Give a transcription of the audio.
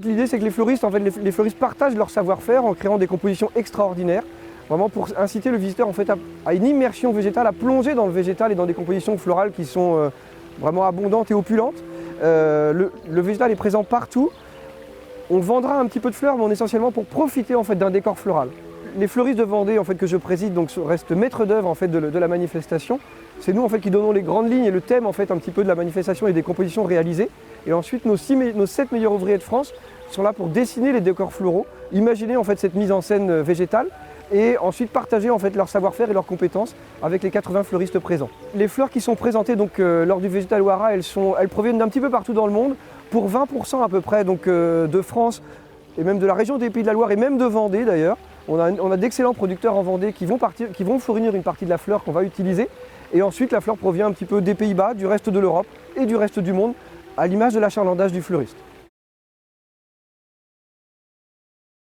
L'idée c'est que les fleuristes, les fleuristes partagent leur savoir-faire en créant des compositions extraordinaires, vraiment pour inciter le visiteur à une immersion végétale, à plonger dans le végétal et dans des compositions florales qui sont vraiment abondantes et opulentes. Le végétal est présent partout. On vendra un petit peu de fleurs, mais essentiellement pour profiter d'un décor floral. Les fleuristes de Vendée que je préside restent maîtres d'œuvre de la manifestation. C'est nous qui donnons les grandes lignes et le thème un petit peu de la manifestation et des compositions réalisées. Et ensuite nos 7 meilleurs ouvriers de France sont là pour dessiner les décors floraux, imaginer cette mise en scène végétale et ensuite partager leur savoir-faire et leurs compétences avec les 80 fleuristes présents. Les fleurs qui sont présentées lors du Végétal Wara, elles proviennent d'un petit peu partout dans le monde, pour 20% à peu près de France et même de la région des Pays de la Loire et même de Vendée d'ailleurs. On a d'excellents producteurs en Vendée qui vont fournir une partie de la fleur qu'on va utiliser. Et ensuite la fleur provient un petit peu des Pays-Bas, du reste de l'Europe et du reste du monde, à l'image de l'achalandage du fleuriste.